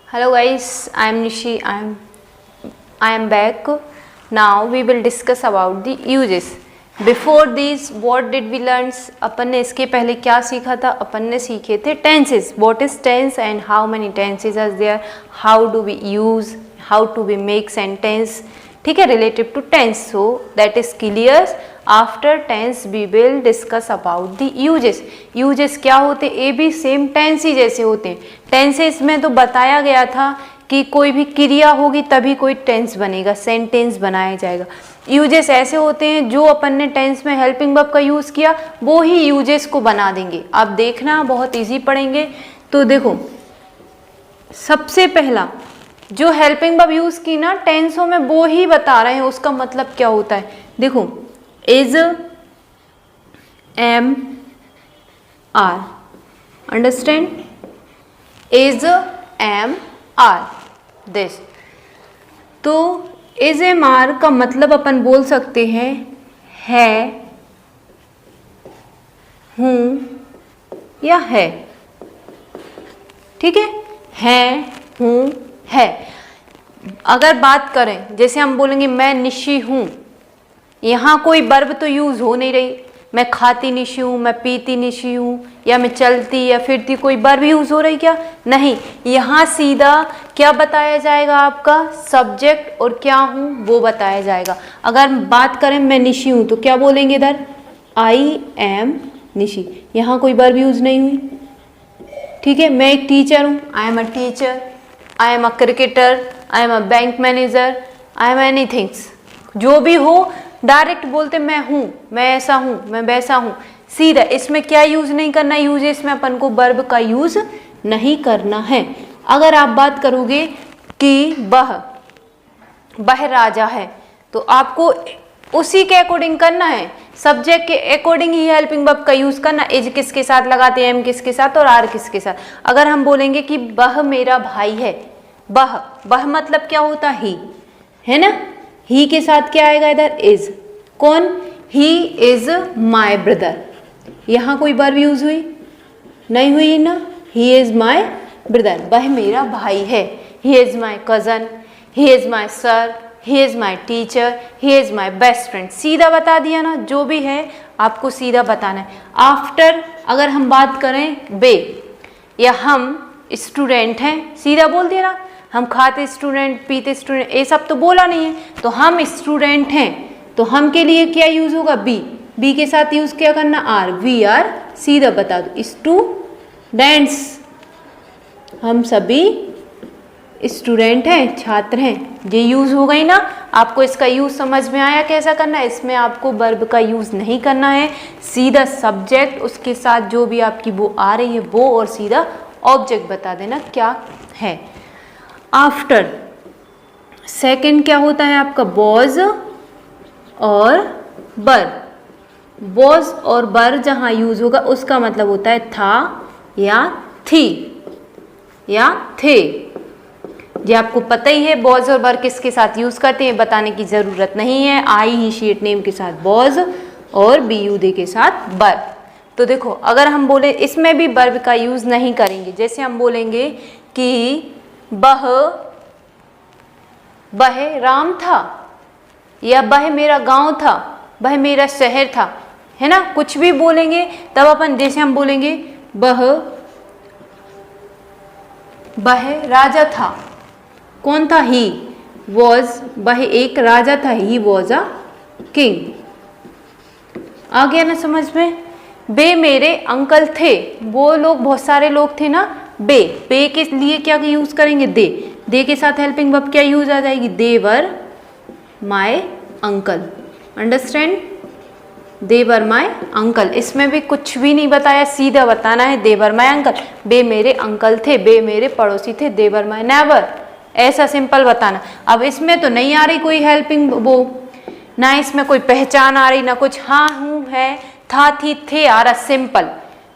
Hello guys, I am Nishi. I am back. Now we will discuss about the uses. Before this, what did we learn? अपन ने इसके पहले क्या सीखा था? अपन ने सीखे थे tenses. What is tense and how many tenses are there? How do we use? How do we make sentence? ठीक है, relative to tense. So that is clear. After tense we will discuss about the uses. Uses क्या होते? ये भी same tense ही जैसे होते हैं. Tenses में तो बताया गया था कि कोई भी क्रिया होगी तभी कोई टेंस बनेगा, सेंटेंस बनाया जाएगा. यूजेस ऐसे होते हैं जो अपन ने टेंस में हेल्पिंग वर्ब का यूज किया वो ही यूजेस को बना देंगे. आप देखना बहुत इजी पढ़ेंगे. तो देखो सबसे पहला जो हेल्पिंग वर्ब यूज की ना टेंसों में वो ही बता रहे हैं उसका मतलब क्या होता है. देखो is, am, are. Understand? Is, am, are. This. तो इज, एम, आर का मतलब अपन बोल सकते हैं है, हूं या है. ठीक है, हूं, है. अगर बात करें जैसे हम बोलेंगे मैं निशी हूं, यहां कोई वर्ब तो यूज हो नहीं रही. मैं खाती निशी हूँ, मैं पीती निशी हूँ, या मैं चलती या फिरती, कोई वर्ब यूज हो रही क्या? नहीं. यहाँ सीधा क्या बताया जाएगा? आपका सब्जेक्ट और क्या हूँ वो बताया जाएगा. अगर बात करें मैं निशी हूँ तो क्या बोलेंगे इधर? I am Nishi. यहाँ कोई वर्ब यूज नहीं हुई. ठीक है. मैं एक टीचर हूँ, I am a teacher. I am a cricketer, I am a bank manager, I am any things. जो भी हो डायरेक्ट बोलते मैं हूं, मैं ऐसा हूं, मैं वैसा हूं. सीधा. इसमें क्या यूज नहीं करना? यूज इसमें अपन को वर्ब का यूज नहीं करना है. अगर आप बात करोगे कि वह राजा है तो आपको उसी के अकॉर्डिंग करना है, सब्जेक्ट के अकॉर्डिंग ही हेल्पिंग वर्ब का यूज करना. इज किसके साथ लगाते हैं? एम किसके साथ और आर किसके साथ? अगर हम बोलेंगे कि वह मेरा भाई है, वह मतलब क्या होता? ही, है ना. ही के साथ क्या आएगा इधर? इज. कौन? He is my brother. यहाँ कोई वर्ब यूज हुई नहीं हुई ना. ही इज माई ब्रदर, वह मेरा भाई है. He is my cousin, he is my sir, he is my teacher, he is my best friend. सीधा बता दिया ना. जो भी है आपको सीधा बताना है. आफ्टर अगर हम बात करें बे या हम स्टूडेंट हैं, सीधा बोल दिया ना. हम खाते स्टूडेंट, पीते स्टूडेंट, ये सब तो बोला नहीं है. तो हम स्टूडेंट हैं तो हम के लिए क्या यूज होगा? बी. बी के साथ यूज क्या करना? आर. We are. सीधा बता दो स्टूडेंट्स. हम सभी स्टूडेंट हैं, छात्र हैं. ये यूज हो गई ना. आपको इसका यूज समझ में आया कैसा करना है? इसमें आपको वर्ब का यूज नहीं करना है. सीधा सब्जेक्ट उसके साथ जो भी आपकी वो आ रही है वो और सीधा ऑब्जेक्ट बता देना क्या है. आफ्टर सेकंड क्या होता है आपका? वॉज और बर. वॉज और बर जहां यूज होगा उसका मतलब होता है था या थी या थे. ये आपको पता ही है. वॉज और बर किसके साथ यूज करते हैं बताने की जरूरत नहीं है. आई ही शी इट नेम के साथ वॉज और बी यू दे के साथ बर. तो देखो अगर हम बोले इसमें भी वर्ब का यूज नहीं करेंगे. जैसे हम बोलेंगे कि वह राम था, या वह मेरा गांव था, वह मेरा शहर था, है ना. कुछ भी बोलेंगे तब अपन जैसे हम बोलेंगे वह राजा था. कौन था? He was. वह एक राजा था. He was a king. आ गया ना समझ में? बे मेरे अंकल थे. वो लोग बहुत सारे लोग थे ना. बे. बे के लिए क्या यूज करेंगे? दे. दे के साथ हेल्पिंग वर्ब क्या यूज आ जाएगी? They were my uncle. Understand? They were my uncle. इसमें भी कुछ भी नहीं बताया, सीधा बताना है दे वर माय अंकल. बे मेरे अंकल थे, बे मेरे पड़ोसी थे. दे वर माय नेबर. ऐसा सिंपल बताना. अब इसमें तो नहीं आ रही कोई हेल्पिंग वो, ना इसमें कोई पहचान आ रही ना कुछ. हाँ हूँ, है, था, थी, थे आ रहा सिंपल.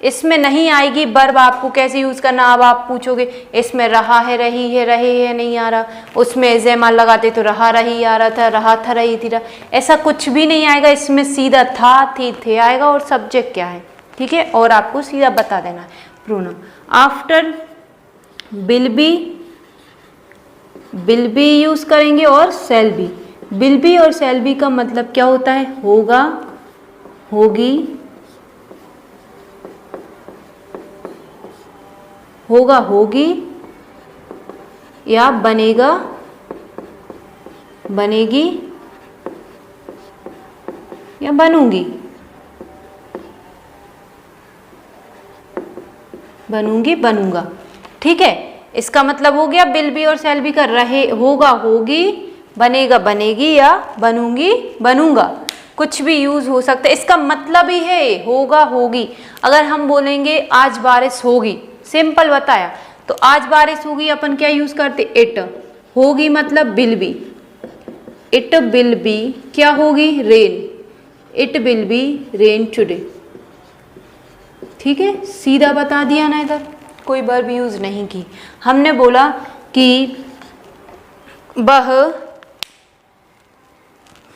इसमें नहीं आएगी वर्ब. आपको कैसे यूज करना? अब आप पूछोगे इसमें रहा है, रही है, रहे है, नहीं आ रहा. उसमें जेमाल लगाते तो रहा रही आ रहा था, रहा था रही थी रहा. ऐसा कुछ भी नहीं आएगा. इसमें सीधा था, थी, थे आएगा और सब्जेक्ट क्या है. ठीक है. और आपको सीधा बता देना है pronoun. After will be will be use करेंगे और शैल बी। विल बी और शैल बी का मतलब क्या होता है? होगा, होगी, होगा, होगी, या बनेगा, बनेगी, या बनूंगी, बनूंगी, बनूंगा। ठीक है, इसका मतलब हो गया विल बी और शैल बी का रहे, होगा, होगी, बनेगा, बनेगी, या बनूंगी, बनूंगा, कुछ भी यूज हो सकता है। इसका मतलब ही है होगा, होगी। अगर हम बोलेंगे आज बारिश होगी, सिंपल बताया, तो आज बारिश होगी अपन क्या यूज करते? इट। होगी मतलब will be, it will be क्या होगी? Rain. It will be rain today. ठीक है, सीधा बता दिया ना, इधर कोई वर्ब यूज नहीं की। हमने बोला कि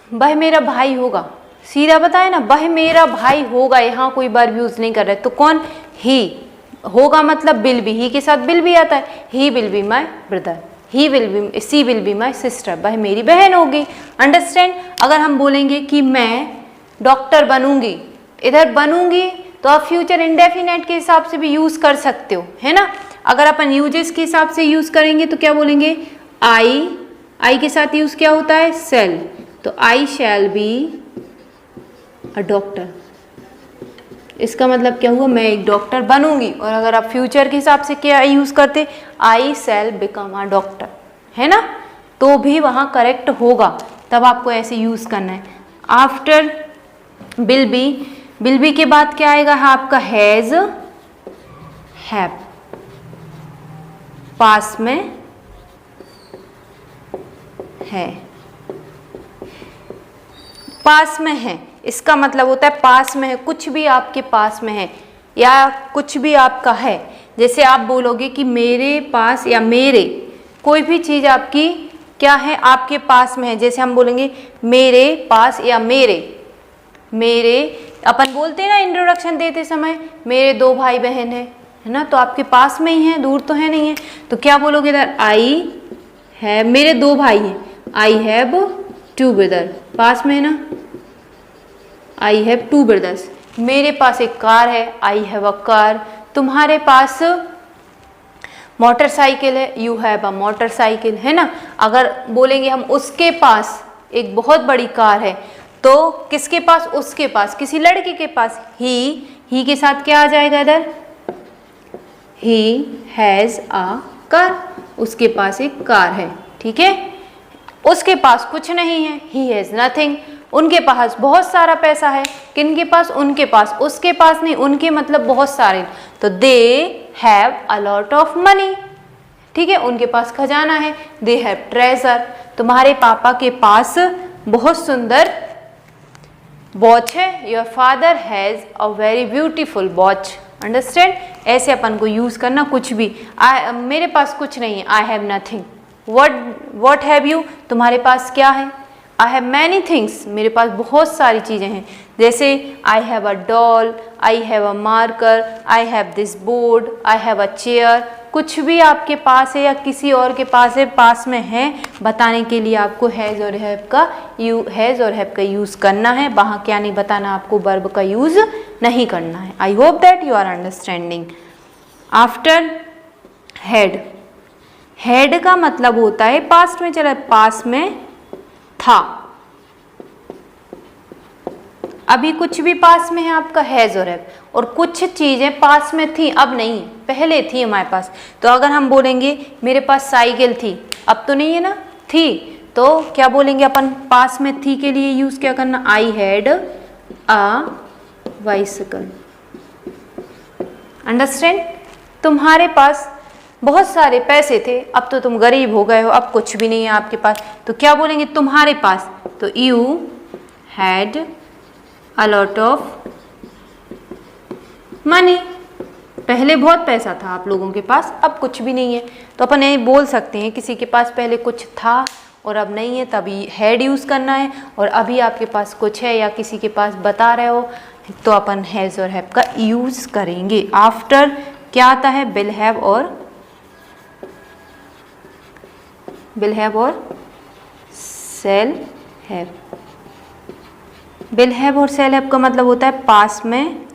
वह मेरा भाई होगा, सीधा बताए ना, वह मेरा भाई होगा, यहाँ कोई वर्ब यूज नहीं कर रहे। तो कौन? ही। होगा मतलब विल बी, ही के साथ विल भी आता है। He will be my brother, he will be, she will be my sister, वह मेरी बहन होगी। अंडरस्टैंड? अगर हम बोलेंगे कि मैं डॉक्टर बनूंगी, इधर बनूंगी तो आप फ्यूचर इंडेफिनेट के हिसाब से भी यूज कर सकते हो, है ना। अगर अपन यूजेस के हिसाब से यूज करेंगे तो क्या बोलेंगे? आई के साथ यूज क्या होता है? शैल। तो आई शैल बी अ डॉक्टर, इसका मतलब क्या हुआ? मैं एक डॉक्टर बनूंगी। और अगर आप फ्यूचर के हिसाब से क्या यूज करते? आई शैल बिकम अ डॉक्टर, है ना, तो भी वहां करेक्ट होगा। तब आपको ऐसे यूज करना है। After will be, will be के बाद क्या आएगा? आपका हैज, हैव, पास में है, पास में है, इसका मतलब होता है पास में है, कुछ भी आपके पास में है या कुछ भी आपका है। जैसे आप बोलोगे कि मेरे पास या मेरे, कोई भी चीज़ आपकी क्या है? आपके पास में है। जैसे हम बोलेंगे मेरे पास या मेरे, मेरे अपन बोलते हैं ना इंट्रोडक्शन देते समय, मेरे 2 भाई बहन है ना, तो आपके पास में ही है, दूर तो है नहीं है। तो क्या बोलोगे इधर? आई है, मेरे 2 भाई हैं, आई हैव 2 ब्रदर, पास में है ना, आई हैव 2 ब्रदर्स। मेरे पास एक कार है, आई हैव अ कार। तुम्हारे पास मोटरसाइकिल है, यू हैव अ मोटरसाइकिल, है ना। अगर बोलेंगे हम उसके पास एक बहुत बड़ी कार है, तो किसके पास? उसके पास, किसी लड़के के पास। ही के साथ क्या आ जाएगा इधर? ही हैज अ कार, उसके पास एक कार है। ठीक है, उसके पास कुछ नहीं है, ही हैज नथिंग। उनके पास बहुत सारा पैसा है, किनके पास? उनके पास, उसके पास नहीं, उनके मतलब बहुत सारे, तो they have a lot of money. ठीक है, उनके पास खजाना है, दे हैव ट्रेजर। तुम्हारे पापा के पास बहुत सुंदर वॉच है, your father has a very beautiful watch. Understand? ऐसे अपन को यूज करना, कुछ भी। मेरे पास कुछ नहीं है, I have nothing. What have you? तुम्हारे पास क्या है? आई हैव मैनी थिंग्स, मेरे पास बहुत सारी चीज़ें हैं। जैसे I have a doll, I have a marker, I have this board, I have a chair. कुछ भी आपके पास है या किसी और के पास है, पास में है, बताने के लिए आपको हैज़ और हैव का यूज़ करना है। वहाँ क्या नहीं बताना, आपको वर्ब का यूज़ नहीं करना है। I hope that you are understanding. After had, had का मतलब होता है पास्ट में चला, पास में था। अभी कुछ भी पास में है आपका हैज और हैव, और कुछ चीजें पास में थी, अब नहीं, पहले थी हमारे पास। तो अगर हम बोलेंगे मेरे पास साइकिल थी, अब तो नहीं है ना, थी, तो क्या बोलेंगे अपन? पास में थी के लिए यूज क्या करना? I had a bicycle. Understand? तुम्हारे पास बहुत सारे पैसे थे, अब तो तुम गरीब हो गए हो, अब कुछ भी नहीं है आपके पास, तो क्या बोलेंगे तुम्हारे पास? तो you had a lot of money. पहले बहुत पैसा था आप लोगों के पास, अब कुछ भी नहीं है। तो अपन ये बोल सकते हैं किसी के पास पहले कुछ था और अब नहीं है, तभी हैड यूज़ करना है। और अभी आपके पास कुछ है या किसी के पास बता रहे हो, तो अपन हैज़ और हैव का यूज़ करेंगे। आफ्टर क्या आता है? विल हैव और विल हैव और शैल हैव। विल हैव और शैल हैव का मतलब होता है पास में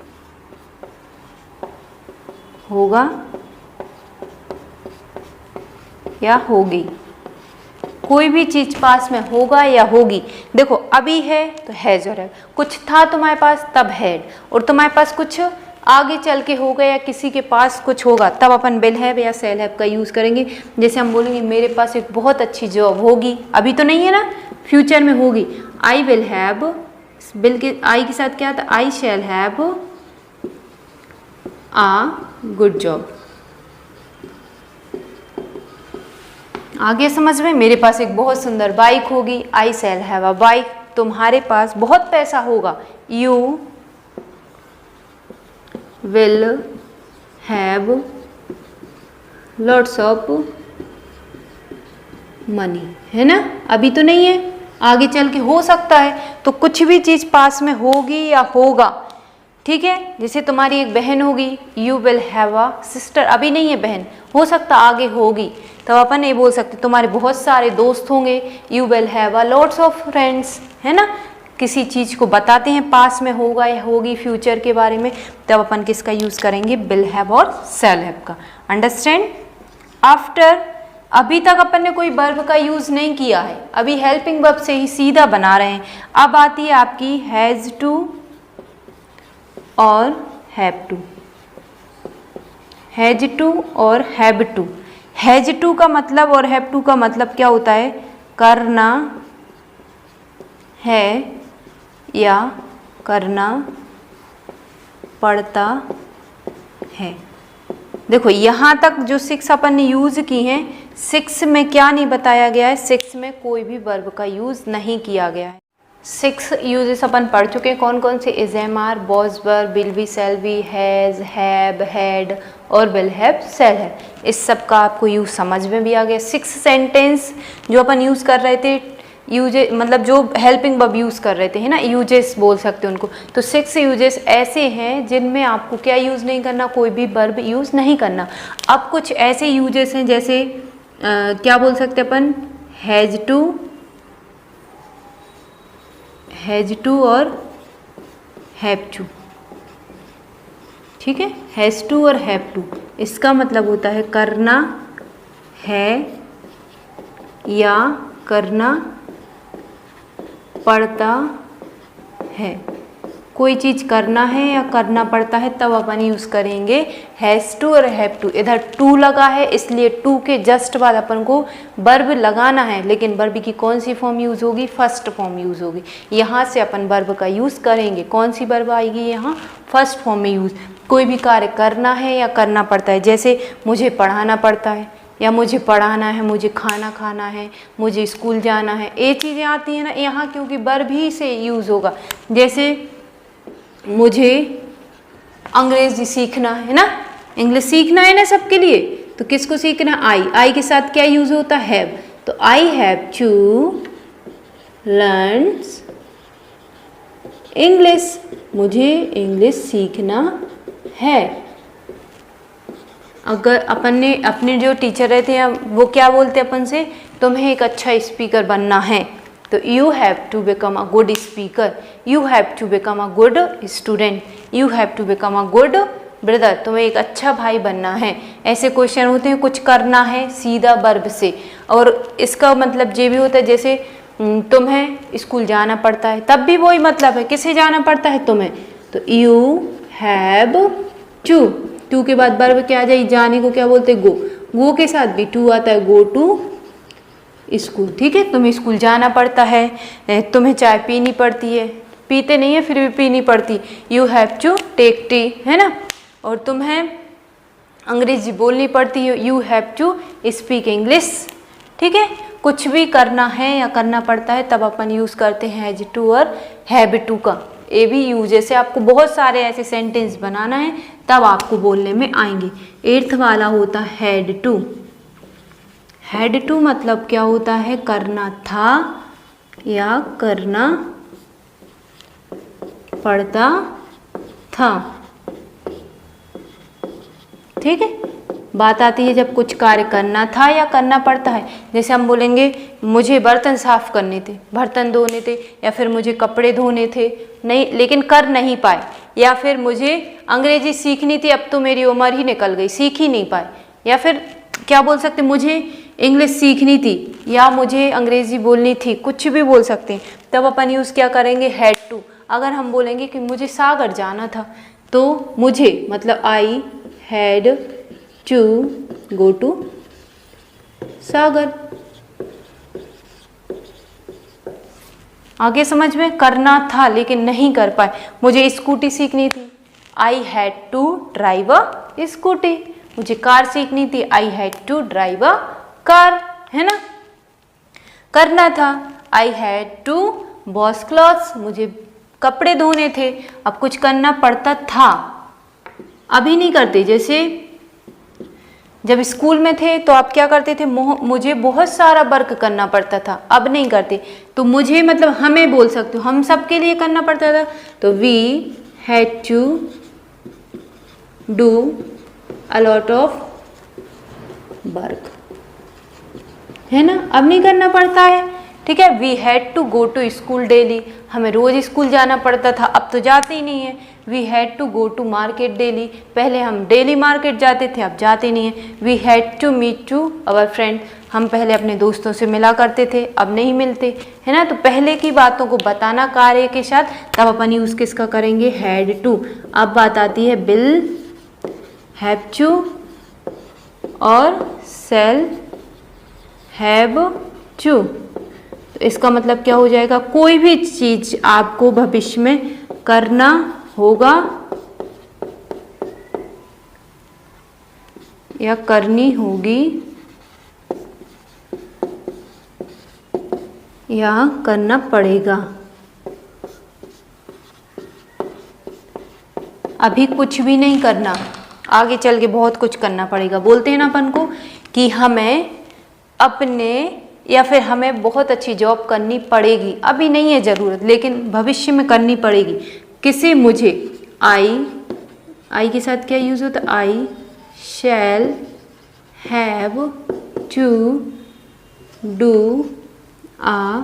होगा या होगी। कोई भी चीज पास में होगा या होगी। देखो अभी है तो हैज और हैव, कुछ था तुम्हारे पास तब हैड, और तुम्हारे पास कुछ आगे चल के होगा या किसी के पास कुछ होगा तब अपन विल हैव या शैल हैव का यूज करेंगे। जैसे हम बोलेंगे मेरे पास एक बहुत अच्छी जॉब होगी, अभी तो नहीं है ना, फ्यूचर में होगी। आई विल हैव, विल के आई के साथ क्या था, I shall have a good job. आगे समझ में, मेरे पास एक बहुत सुंदर बाइक होगी, आई शैल हैव अ बाइक। तुम्हारे पास बहुत पैसा होगा, you will have lots of money, है ना, अभी तो नहीं है, आगे चल के हो सकता है। तो कुछ भी चीज पास में होगी या होगा, ठीक है। जैसे तुम्हारी एक बहन होगी, you will have a sister, अभी नहीं है बहन, हो सकता आगे होगी, तो अपन ये बोल सकते तुम्हारे बहुत सारे दोस्त होंगे, you will have a lots of friends, है ना। किसी चीज को बताते हैं पास में होगा या होगी फ्यूचर के बारे में, तब अपन किसका यूज करेंगे, विल हैव और शैल हैव का। अंडरस्टैंड। आफ्टर, अभी तक अपन ने कोई वर्ब का यूज नहीं किया है, अभी हेल्पिंग वर्ब से ही सीधा बना रहे हैं। अब आती है आपकी हैज टू और हैव टू। हैज टू और हैव टू। हैज टू का मतलब और हैव टू का मतलब क्या होता है, करना है या करना पड़ता है। देखो यहाँ तक जो 6 अपन ने यूज की हैं, 6 में क्या नहीं बताया गया है, 6 में कोई भी वर्ब का यूज नहीं किया गया है। 6 यूजेस अपन पढ़ चुके हैं, कौन कौन से, is, am, are, was, were, will be, shall be, has, have, had और विल हैव, शैल हैव। इस सब का आपको यूज समझ में भी आ गया। 6 सेंटेंस जो अपन यूज कर रहे थे, यूजे मतलब जो हेल्पिंग वर्ब यूज कर रहे थे, है ना, यूजेस बोल सकते हैं उनको। तो 6 यूजेस ऐसे हैं जिनमें आपको क्या यूज नहीं करना, कोई भी वर्ब यूज नहीं करना। अब कुछ ऐसे यूजेस हैं जैसे क्या बोल सकते अपन, हैज टू और हैव टू, ठीक है। हैज टू और हैव टू, इसका मतलब होता है करना है या करना पड़ता है। कोई चीज करना है या करना पड़ता है तब अपन यूज करेंगे हैज टू और हैव टू। इधर टू लगा है इसलिए टू के जस्ट बाद अपन को वर्ब लगाना है, लेकिन वर्ब की कौन सी फॉर्म यूज होगी, फर्स्ट फॉर्म यूज होगी। यहाँ से अपन वर्ब का यूज करेंगे, कौन सी वर्ब आएगी यहाँ, फर्स्ट फॉर्म में यूज। कोई भी कार्य करना है या करना पड़ता है, जैसे मुझे पढ़ाना पड़ता है या मुझे पढ़ाना है, मुझे खाना खाना है, मुझे स्कूल जाना है, ये चीज़ें आती हैं ना यहाँ, क्योंकि वर्ब ही से यूज़ होगा। जैसे मुझे अंग्रेजी सीखना है ना, इंग्लिश सीखना है ना सबके लिए, तो किसको सीखना, आई के साथ क्या यूज़ होता है, हैव। तो I have to learn English, मुझे इंग्लिश सीखना है। अगर अपन ने अपने जो टीचर रहते हैं वो क्या बोलते हैं अपन से, तुम्हें एक अच्छा स्पीकर बनना है, तो you have to become a good speaker, you have to become a good student, you have to become a good brother, तुम्हें एक अच्छा भाई बनना है। ऐसे क्वेश्चन होते हैं, कुछ करना है सीधा वर्ब से, और इसका मतलब ये भी होता है जैसे तुम्हें स्कूल जाना पड़ता है, तब भी वही मतलब है, किसे जाना पड़ता है, तुम्हें। तो यू हैव टू, टू के बाद वर्ब क्या आ जाए, जाने को क्या बोलते हैं, गो के साथ भी टू आता है, गो टू स्कूल, ठीक है। तुम्हें स्कूल जाना पड़ता है, तुम्हें चाय पीनी पड़ती है, पीते नहीं है फिर भी पीनी पड़ती, you have to take tea, है ना। और तुम्हें अंग्रेजी बोलनी पड़ती है, you have to speak English, ठीक है। कुछ भी करना है या करना पड़ता है तब अपन यूज़ करते हैं हैज टू और हैव टू का। ये भी यूज, जैसे आपको बहुत सारे ऐसे सेंटेंस बनाना है तब आपको बोलने में आएंगे। 8th वाला होता है हैड टू। हैड टू मतलब क्या होता है, करना था या करना पड़ता था, ठीक है। बात आती है जब कुछ कार्य करना था या करना पड़ता है। जैसे हम बोलेंगे मुझे बर्तन साफ करने थे, बर्तन धोने थे, या फिर मुझे कपड़े धोने थे, नहीं लेकिन कर नहीं पाए, या फिर मुझे अंग्रेजी सीखनी थी, अब तो मेरी उम्र ही निकल गई, सीख ही नहीं पाए, या फिर क्या बोल सकते मुझे इंग्लिश सीखनी थी या मुझे अंग्रेजी बोलनी थी, कुछ भी बोल सकते हैं। तब अपन यूज़ क्या करेंगे, हैड टू। अगर हम बोलेंगे कि मुझे सागर जाना था, तो मुझे मतलब I had to go to Sagar. आगे समझ में, करना था लेकिन नहीं कर पाए। मुझे स्कूटी सीखनी थी, I had to drive a scooty. मुझे कार सीखनी थी, I had to drive a car, है ना। करना था, I had to wash clothes, मुझे कपड़े धोने थे। अब कुछ करना पड़ता था, अभी नहीं करते। जैसे जब स्कूल में थे तो आप क्या करते थे, मुझे बहुत सारा वर्क करना पड़ता था, अब नहीं करते। तो मुझे मतलब हमें बोल सकते हो, हम सबके लिए करना पड़ता था, तो we had to do a lot of work, है ना। अब नहीं करना पड़ता है, ठीक है। We had to go to school daily, हमें रोज स्कूल जाना पड़ता था, अब तो जाते ही नहीं है। We had to go to market daily, पहले हम डेली मार्केट जाते थे, अब जाते नहीं है। We had to meet to our friend, हम पहले अपने दोस्तों से मिला करते थे, अब नहीं मिलते, है ना। तो पहले की बातों को बताना कार्य के साथ, तब अपन यूज किसका करेंगे, हैड टू। अब बात आती है बिल हैव टू और सेल हैव टू। तो इसका मतलब क्या हो जाएगा, कोई भी चीज आपको भविष्य में करना होगा या करनी होगी या करना पड़ेगा। अभी कुछ भी नहीं करना, आगे चल के बहुत कुछ करना पड़ेगा। बोलते हैं ना अपन को कि हमें अपने या फिर हमें बहुत अच्छी जॉब करनी पड़ेगी, अभी नहीं है ज़रूरत लेकिन भविष्य में करनी पड़ेगी। किसे, मुझे। आई के साथ क्या यूज़ होता है, I shall have to do a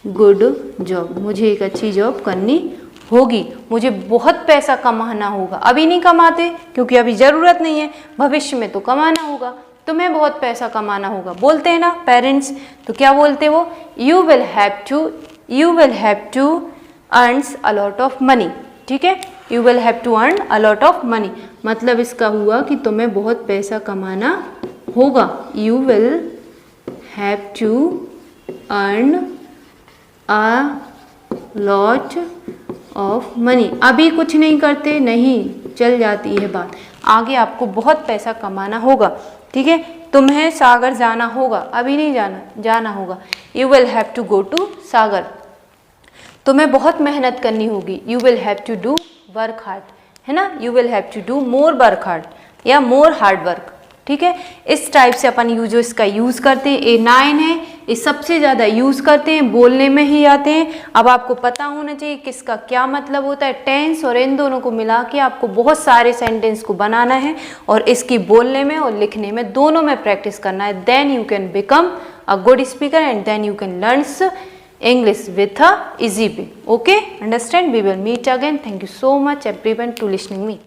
good job, मुझे एक अच्छी जॉब करनी होगी, मुझे बहुत पैसा कमाना होगा। अभी नहीं कमाते क्योंकि अभी ज़रूरत नहीं है, भविष्य में तो कमाना होगा, तुम्हें बहुत पैसा कमाना होगा। बोलते हैं ना पेरेंट्स, तो क्या बोलते वो, you will have to earns a lot of money, ठीक है। You will have to earn a lot of money, मतलब इसका हुआ कि तुम्हें बहुत पैसा कमाना होगा। You will have to earn a lot of money. अभी कुछ नहीं करते, नहीं चल जाती है बात, आगे आपको बहुत पैसा कमाना होगा, ठीक है। तुम्हें सागर जाना होगा, अभी नहीं जाना होगा। You will have to go to Sagar, तुम्हें बहुत मेहनत करनी होगी। You will have to do work hard, है ना। You will have to do more work hard या मोर हार्ड वर्क, ठीक है। इस टाइप से अपन इसका यूज़ करते हैं। A9 है, ये सबसे ज़्यादा यूज़ करते हैं, बोलने में ही आते हैं। अब आपको पता होना चाहिए किसका क्या मतलब होता है। टेंस और इन दोनों को मिला के आपको बहुत सारे सेंटेंस को बनाना है और इसकी बोलने में और लिखने में दोनों में प्रैक्टिस करना है। Then you can become a good speaker and then you can learn English with a easy way. Okay, understand? We will meet again. Thank you so much everyone to listening me.